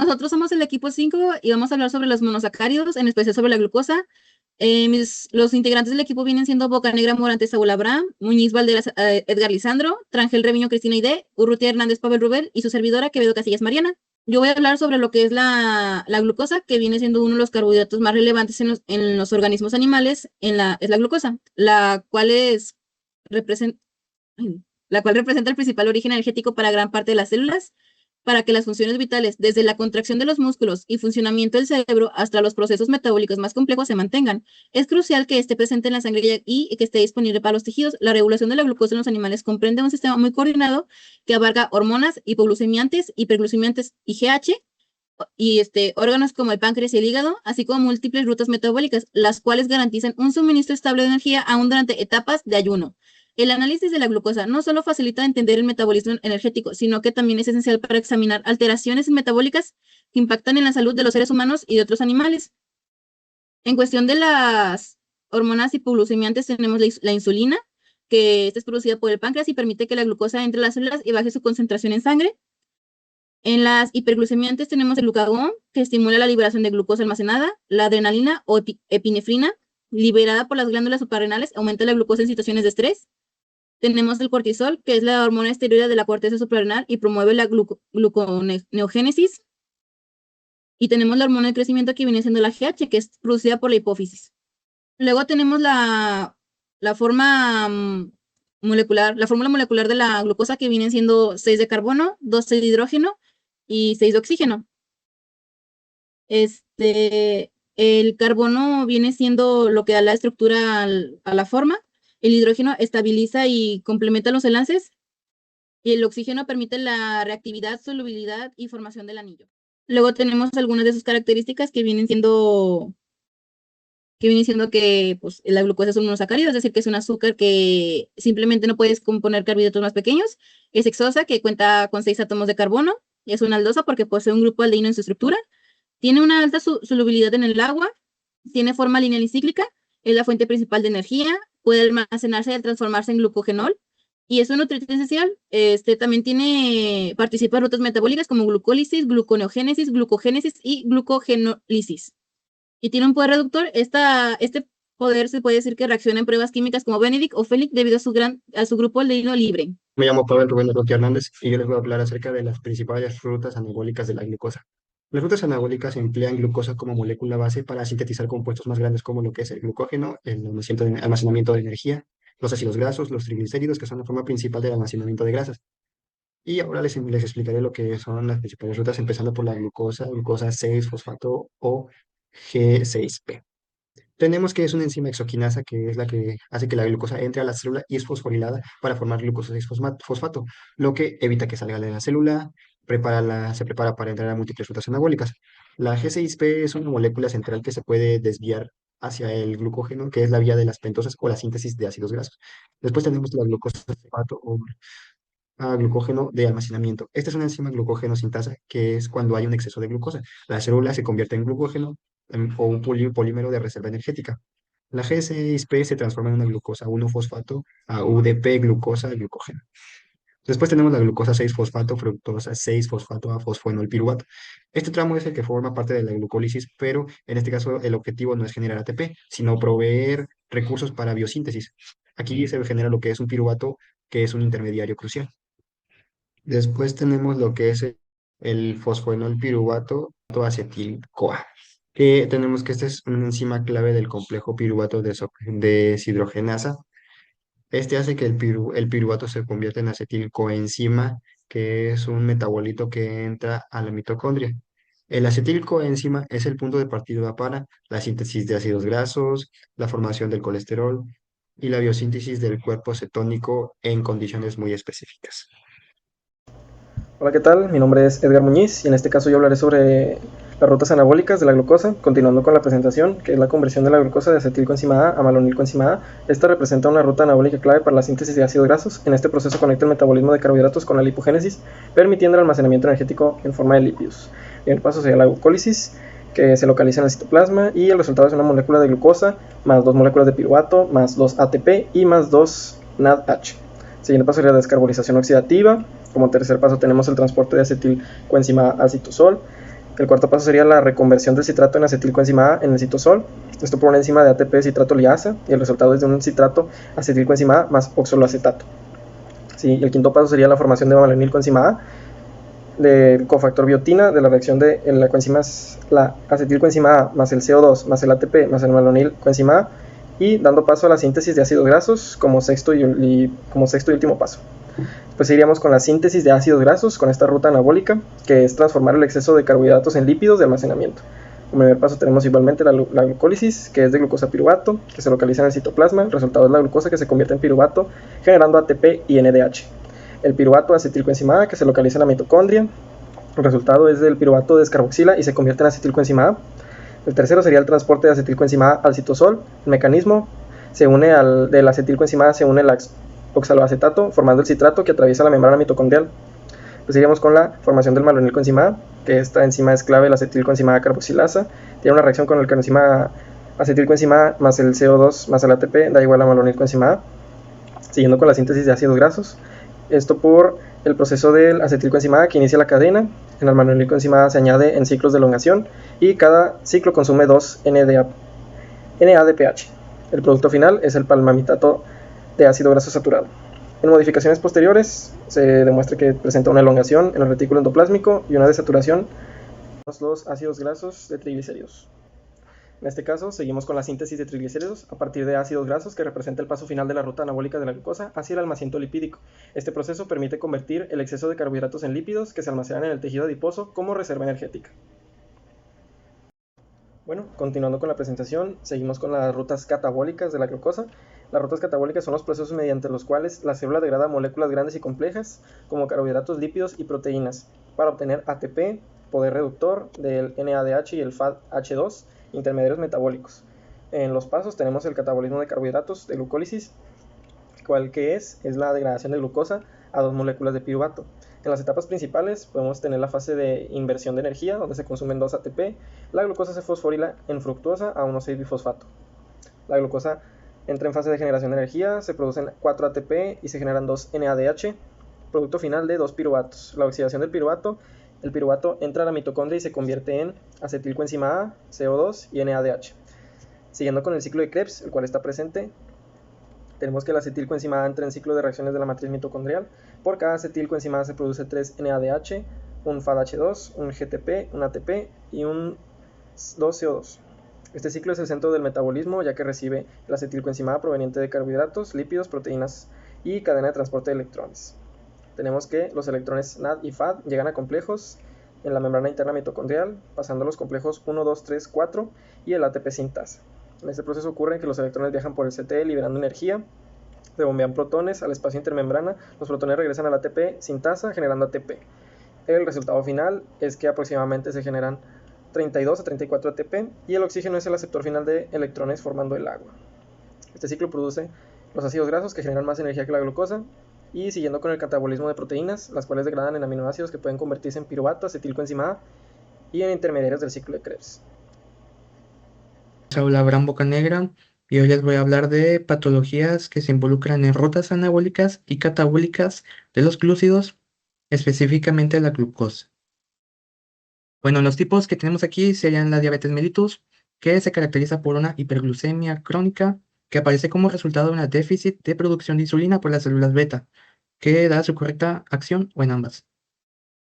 Nosotros somos el equipo 5 y vamos a hablar sobre los monosacáridos, en especial sobre la glucosa. Los integrantes del equipo vienen siendo Bocanegra Morante Saúl Abraham, Muñiz Valderas Edgar Lisandro, Trangel Reviño Cristina Ide, Urrutia Hernández Pavel Rubel y su servidora Quevedo Casillas Mariana. Yo voy a hablar sobre lo que es la glucosa, que viene siendo uno de los carbohidratos más relevantes en los organismos animales, es la glucosa, represent- la cual representa el principal origen energético para gran parte de las células, para que las funciones vitales, desde la contracción de los músculos y funcionamiento del cerebro hasta los procesos metabólicos más complejos, se mantengan. Es crucial que esté presente en la sangre y que esté disponible para los tejidos. La regulación de la glucosa en los animales comprende un sistema muy coordinado que abarca hormonas, hipoglucemiantes, hiperglucemiantes y GH, y órganos como el páncreas y el hígado, así como múltiples rutas metabólicas, las cuales garantizan un suministro estable de energía aún durante etapas de ayuno. El análisis de la glucosa no solo facilita entender el metabolismo energético, sino que también es esencial para examinar alteraciones metabólicas que impactan en la salud de los seres humanos y de otros animales. En cuestión de las hormonas hipoglucemiantes, tenemos la insulina, que esta es producida por el páncreas y permite que la glucosa entre las células y baje su concentración en sangre. En las hiperglucemiantes tenemos el glucagón, que estimula la liberación de glucosa almacenada, la adrenalina o epinefrina, liberada por las glándulas suprarrenales, aumenta la glucosa en situaciones de estrés. Tenemos el cortisol, que es la hormona esteroidea de la corteza suprarrenal y promueve la gluconeogénesis. Y tenemos la hormona de crecimiento, que viene siendo la GH, que es producida por la hipófisis. Luego tenemos la fórmula molecular de la glucosa, que viene siendo 6 de carbono, 2 de hidrógeno y 6 de oxígeno. El carbono viene siendo lo que da la estructura a la forma. El hidrógeno estabiliza y complementa los enlaces. Y el oxígeno permite la reactividad, solubilidad y formación del anillo. Luego tenemos algunas de sus características, que vienen siendo que pues, la glucosa es un monosacárido, es decir, que es un azúcar que simplemente no puedes componer carbohidratos más pequeños. Es hexosa, que cuenta con 6 átomos de carbono. Y es una aldosa porque posee un grupo aldehído en su estructura. Tiene una alta solubilidad en el agua. Tiene forma lineal y cíclica. Es la fuente principal de energía. Puede almacenarse al transformarse en glucogenol. Y es un nutriente esencial. También participa en rutas metabólicas como glucólisis, gluconeogénesis, glucogénesis y glucogenólisis. Y tiene un poder reductor. Este poder se puede decir que reacciona en pruebas químicas como Benedict o Felic debido a su grupo aldehído libre. Me llamo Pavel Rubén Urrutia Hernández y yo les voy a hablar acerca de las principales rutas anabólicas de la glucosa. Las rutas anabólicas emplean glucosa como molécula base para sintetizar compuestos más grandes como lo que es el glucógeno, el almacenamiento de energía, los ácidos grasos, los triglicéridos, que son la forma principal del almacenamiento de grasas. Y ahora les explicaré lo que son las principales rutas, empezando por la glucosa 6-fosfato o G6P. Tenemos que es una enzima exoquinasa, que es la que hace que la glucosa entre a la célula y es fosforilada para formar glucosa 6-fosfato, lo que evita que salga de la célula, se prepara para entrar a múltiples rutas anabólicas. La G6P es una molécula central que se puede desviar hacia el glucógeno, que es la vía de las pentosas o la síntesis de ácidos grasos. Después tenemos la glucosa fosfato o glucógeno de almacenamiento. Esta es una enzima glucógeno sintasa, que es cuando hay un exceso de glucosa. La célula se convierte en glucógeno o un polímero de reserva energética. La G6P se transforma en una glucosa 1-fosfato a UDP, glucosa, glucógeno. Después tenemos la glucosa 6-fosfato, fructosa 6-fosfato a fosfoenolpiruvato. Este tramo es el que forma parte de la glucólisis, pero en este caso el objetivo no es generar ATP, sino proveer recursos para biosíntesis. Aquí se genera lo que es un piruvato, que es un intermediario crucial. Después tenemos lo que es el fosfoenolpiruvato acetil-CoA, que tenemos que esta es una enzima clave del complejo piruvato deshidrogenasa. Este hace que el piruvato se convierta en acetilcoenzima, que es un metabolito que entra a la mitocondria. El acetilcoenzima es el punto de partida para la síntesis de ácidos grasos, la formación del colesterol y la biosíntesis del cuerpo cetónico en condiciones muy específicas. Hola, ¿qué tal? Mi nombre es Edgar Muñiz y en este caso yo hablaré sobre las rutas anabólicas de la glucosa, continuando con la presentación, que es la conversión de la glucosa de acetilcoenzima A a malonilcoenzima A. Esta representa una ruta anabólica clave para la síntesis de ácidos grasos. En este proceso conecta el metabolismo de carbohidratos con la lipogénesis, permitiendo el almacenamiento energético en forma de lípidos. Y el paso sería la glucólisis, que se localiza en el citoplasma, y el resultado es una molécula de glucosa más 2 moléculas de piruvato más 2 ATP y más 2 NADH. Siguiente paso sería la descarbonización oxidativa. Como tercer paso tenemos el transporte de acetilcoenzima al citosol. El cuarto paso sería la reconversión del citrato en acetilcoenzima A en el citosol, esto por una enzima de ATP citrato liasa, y el resultado es de un citrato acetilcoenzima A más oxaloacetato. Sí, y el quinto paso sería la formación de malonilcoenzima A, del cofactor biotina, de la reacción de la acetilcoenzima A más el CO2 más el ATP más el malonilcoenzima A, y dando paso a la síntesis de ácidos grasos como sexto y último paso. Pues iríamos con la síntesis de ácidos grasos con esta ruta anabólica, que es transformar el exceso de carbohidratos en lípidos de almacenamiento. Como primer paso tenemos igualmente la glucólisis, que es de glucosa piruvato, que se localiza en el citoplasma. El resultado es la glucosa, que se convierte en piruvato, generando ATP y NADH. El piruvato acetilcoenzima A, que se localiza en la mitocondria. El resultado es del piruvato descarboxila y se convierte en acetilcoenzima A. El tercero sería el transporte de acetilcoenzima A al citosol. El mecanismo del acetilcoenzima A se une el oxaloacetato, formando el citrato que atraviesa la membrana mitocondrial. Pues iríamos con la formación del malonilcoenzima A, que esta enzima es clave, la acetilcoenzima A carboxilasa. Tiene una reacción con el coenzima acetilcoenzima A más el CO2 más el ATP, da igual a malonilcoenzima A. Siguiendo con la síntesis de ácidos grasos, esto por el proceso del acetilcoenzima A que inicia la cadena. En el malonilcoenzima A se añade en ciclos de elongación y cada ciclo consume 2 NADPH. El producto final es el palmamitato de ácido graso saturado. En modificaciones posteriores se demuestra que presenta una elongación en el retículo endoplásmico y una desaturación de los ácidos grasos de triglicéridos. En este caso, seguimos con la síntesis de triglicéridos a partir de ácidos grasos, que representa el paso final de la ruta anabólica de la glucosa hacia el almacenamiento lipídico. Este proceso permite convertir el exceso de carbohidratos en lípidos que se almacenan en el tejido adiposo como reserva energética. Bueno, continuando con la presentación, seguimos con las rutas catabólicas de la glucosa. Las rutas catabólicas son los procesos mediante los cuales la célula degrada moléculas grandes y complejas, como carbohidratos, lípidos y proteínas, para obtener ATP, poder reductor del NADH y el FADH2, intermediarios metabólicos. En los pasos tenemos el catabolismo de carbohidratos de glucólisis, cual que es la degradación de glucosa a 2 moléculas de piruvato. En las etapas principales podemos tener la fase de inversión de energía, donde se consumen 2 ATP. La glucosa se fosforila en fructuosa a 1,6-bifosfato. La glucosa entra en fase de generación de energía, se producen 4 ATP y se generan 2 NADH, producto final de 2 piruvatos. La oxidación del piruvato, el piruvato entra a la mitocondria y se convierte en acetilcoenzima A, CO2 y NADH. Siguiendo con el ciclo de Krebs, el cual está presente, tenemos que la acetilcoenzima A entra en ciclo de reacciones de la matriz mitocondrial. Por cada acetilcoenzima A se produce 3 NADH, un FADH2, un GTP, un ATP y un 2CO2. Este ciclo es el centro del metabolismo, ya que recibe la acetilcoenzima A proveniente de carbohidratos, lípidos, proteínas y cadena de transporte de electrones. Tenemos que los electrones NAD y FAD llegan a complejos en la membrana interna mitocondrial, pasando los complejos 1, 2, 3, 4 y el ATP sintasa. En este proceso ocurre que los electrones viajan por el CT liberando energía, se bombean protones al espacio intermembrana, los protones regresan al ATP sintasa generando ATP. El resultado final es que aproximadamente se generan 32 a 34 ATP y el oxígeno es el aceptor final de electrones formando el agua. Este ciclo produce los ácidos grasos que generan más energía que la glucosa, y siguiendo con el catabolismo de proteínas, las cuales degradan en aminoácidos que pueden convertirse en piruvato, acetilcoenzima A y en intermediarios del ciclo de Krebs. Habla Abraham Bocanegra y hoy les voy a hablar de patologías que se involucran en rutas anabólicas y catabólicas de los glúcidos, específicamente la glucosa. Bueno, los tipos que tenemos aquí serían la diabetes mellitus, que se caracteriza por una hiperglucemia crónica que aparece como resultado de un déficit de producción de insulina por las células beta, que da su correcta acción o en ambas.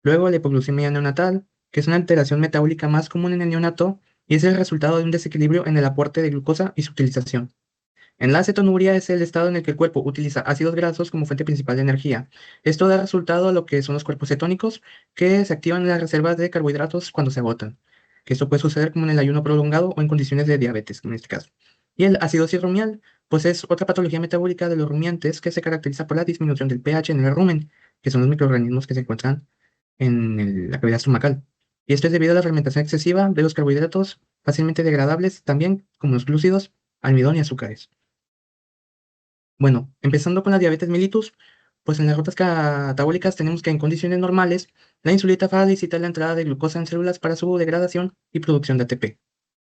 Luego la hipoglucemia neonatal, que es una alteración metabólica más común en el neonato y es el resultado de un desequilibrio en el aporte de glucosa y su utilización. En la cetonuria es el estado en el que el cuerpo utiliza ácidos grasos como fuente principal de energía. Esto da resultado a lo que son los cuerpos cetónicos, que se activan en las reservas de carbohidratos cuando se agotan. Que esto puede suceder como en el ayuno prolongado o en condiciones de diabetes, en este caso. Y el acidosis rumial, pues es otra patología metabólica de los rumiantes que se caracteriza por la disminución del pH en el rumen, que son los microorganismos que se encuentran en la cavidad estomacal. Y esto es debido a la fermentación excesiva de los carbohidratos fácilmente degradables, también como los glúcidos, almidón y azúcares. Bueno, empezando con la diabetes mellitus, pues en las rutas catabólicas tenemos que en condiciones normales, la insulita facilita la entrada de glucosa en células para su degradación y producción de ATP.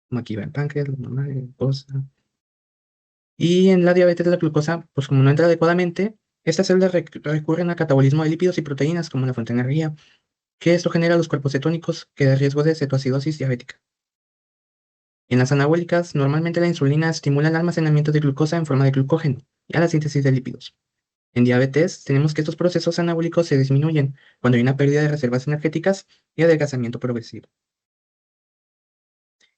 Como aquí va el páncreas, la mamá, la glucosa. Y en la diabetes de la glucosa, pues como no entra adecuadamente, estas células recurren al catabolismo de lípidos y proteínas como la fuente de energía. que esto genera los cuerpos cetónicos que da riesgo de cetoacidosis diabética. En las anabólicas, normalmente la insulina estimula el almacenamiento de glucosa en forma de glucógeno y a la síntesis de lípidos. En diabetes, tenemos que estos procesos anabólicos se disminuyen cuando hay una pérdida de reservas energéticas y adelgazamiento progresivo.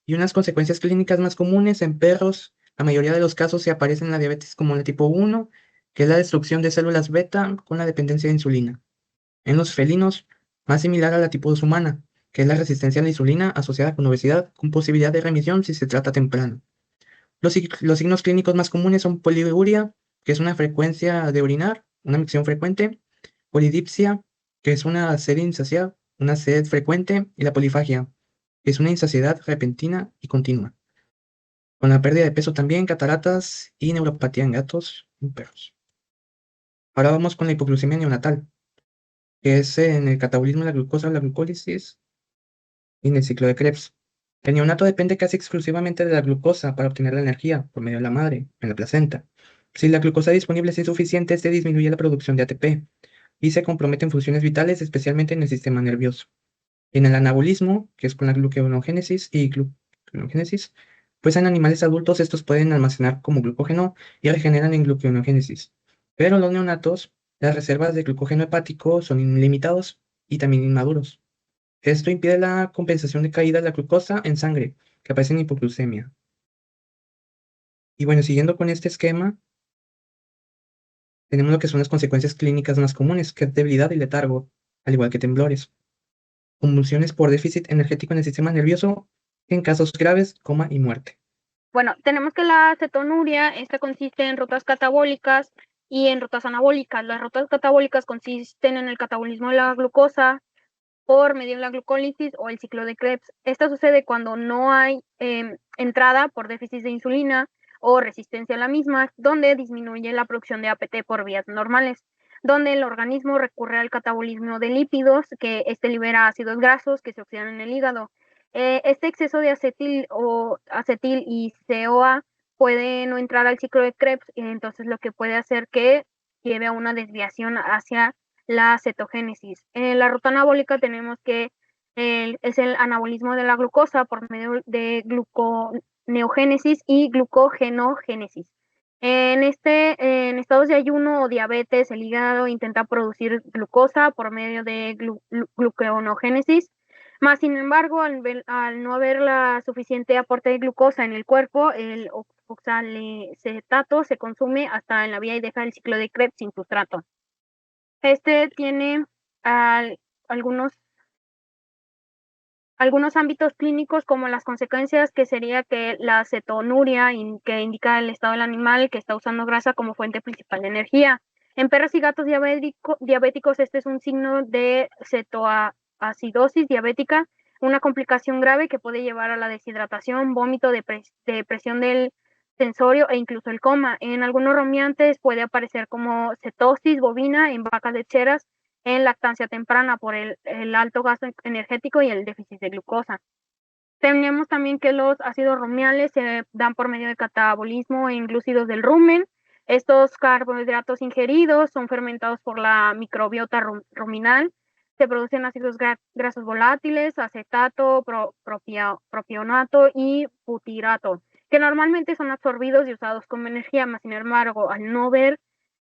Y unas consecuencias clínicas más comunes en perros, la mayoría de los casos se aparecen en la diabetes como la tipo 1, que es la destrucción de células beta con la dependencia de insulina. En los felinos, más similar a la tipo 2 humana, que es la resistencia a la insulina asociada con obesidad, con posibilidad de remisión si se trata temprano. Los signos clínicos más comunes son poliuria, que es una frecuencia de orinar, una micción frecuente, polidipsia, que es una sed insaciable, una sed frecuente, y la polifagia, que es una insaciedad repentina y continua. Con la pérdida de peso también, cataratas y neuropatía en gatos y perros. Ahora vamos con la hipoglucemia neonatal, que es en el catabolismo de la glucosa, la glucólisis y en el ciclo de Krebs. El neonato depende casi exclusivamente de la glucosa para obtener la energía por medio de la madre, en la placenta. Si la glucosa disponible es insuficiente, se disminuye la producción de ATP y se comprometen funciones vitales, especialmente en el sistema nervioso. En el anabolismo, que es con la gluconeogénesis y gluconeogénesis, pues en animales adultos estos pueden almacenar como glucógeno y regeneran en gluconeogénesis. Pero los neonatos, las reservas de glucógeno hepático son ilimitados y también inmaduros. Esto impide la compensación de caída de la glucosa en sangre, que aparece en hipoglucemia. Y bueno, siguiendo con este esquema, tenemos lo que son las consecuencias clínicas más comunes, que es debilidad y letargo, al igual que temblores. Convulsiones por déficit energético en el sistema nervioso, en casos graves, coma y muerte. Bueno, tenemos que la cetonuria, esta consiste en rutas catabólicas y en rutas anabólicas. Las rutas catabólicas consisten en el catabolismo de la glucosa por medio de la glucólisis o el ciclo de Krebs. Esto sucede cuando no hay entrada por déficit de insulina o resistencia a la misma, donde disminuye la producción de APT por vías normales, donde el organismo recurre al catabolismo de lípidos, que libera ácidos grasos que se oxidan en el hígado. Este exceso de acetil y CoA puede no entrar al ciclo de Krebs, entonces lo que puede hacer que lleve a una desviación hacia la cetogénesis. En la ruta anabólica tenemos que es el anabolismo de la glucosa por medio de gluconeogénesis y glucogenogénesis. En estados de ayuno o diabetes, el hígado intenta producir glucosa por medio de gluconeogénesis. Más sin embargo, al no haber la suficiente aporte de glucosa en el cuerpo, el oxalacetato se consume hasta en la vía y deja el ciclo de Krebs sin sustrato. Este tiene algunos ámbitos clínicos, como las consecuencias, que sería que la cetonuria, que indica el estado del animal que está usando grasa como fuente principal de energía. En perros y gatos diabéticos, este es un signo de cetoacidosis diabética, una complicación grave que puede llevar a la deshidratación, vómito, depresión del sensorio e incluso el coma. En algunos rumiantes puede aparecer como cetosis bovina en vacas lecheras en lactancia temprana por el alto gasto energético y el déficit de glucosa. Tenemos también que los ácidos rumiales se dan por medio de catabolismo en glúcidos del rumen. Estos carbohidratos ingeridos son fermentados por la microbiota ruminal. Se producen ácidos grasos volátiles, acetato, propionato y butirato, que normalmente son absorbidos y usados como energía. Más sin embargo, al no ver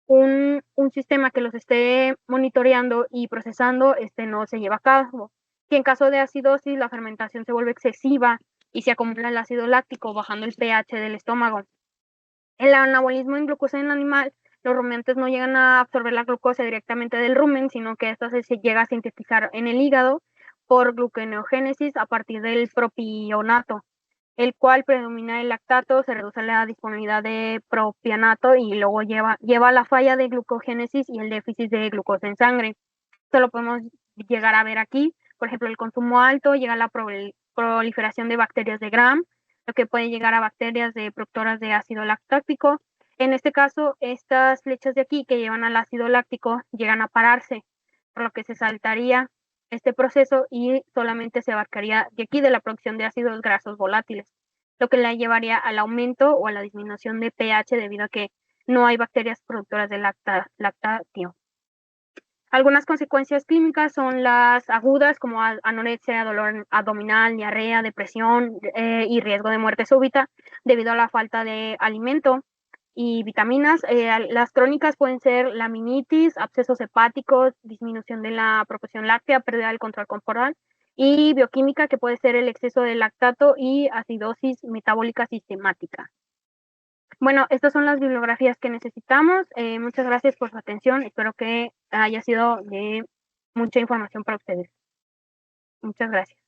un sistema que los esté monitoreando y procesando, no se lleva a cabo. Y en caso de acidosis, la fermentación se vuelve excesiva y se acumula el ácido láctico, bajando el pH del estómago. El anabolismo en glucosa en el animal, los rumiantes no llegan a absorber la glucosa directamente del rumen, sino que esta se llega a sintetizar en el hígado por gluconeogénesis a partir del propionato, el cual predomina el lactato, se reduce la disponibilidad de propionato y luego lleva a la falla de glucogénesis y el déficit de glucosa en sangre. Esto lo podemos llegar a ver aquí. Por ejemplo, el consumo alto llega a la proliferación de bacterias de Gram, lo que puede llegar a bacterias de productoras de ácido lactático. En este caso, estas flechas de aquí que llevan al ácido láctico llegan a pararse, por lo que se saltaría este proceso y solamente se abarcaría de aquí de la producción de ácidos grasos volátiles, lo que le llevaría al aumento o a la disminución de pH debido a que no hay bacterias productoras de lactatio. Algunas consecuencias clínicas son las agudas, como anorexia, dolor abdominal, diarrea, depresión y riesgo de muerte súbita debido a la falta de alimento y vitaminas. Las crónicas pueden ser laminitis, abscesos hepáticos, disminución de la producción láctea, pérdida del control corporal, y bioquímica, que puede ser el exceso de lactato y acidosis metabólica sistemática. Bueno, estas son las bibliografías que necesitamos. Muchas gracias por su atención. Espero que haya sido de mucha información para ustedes. Muchas gracias.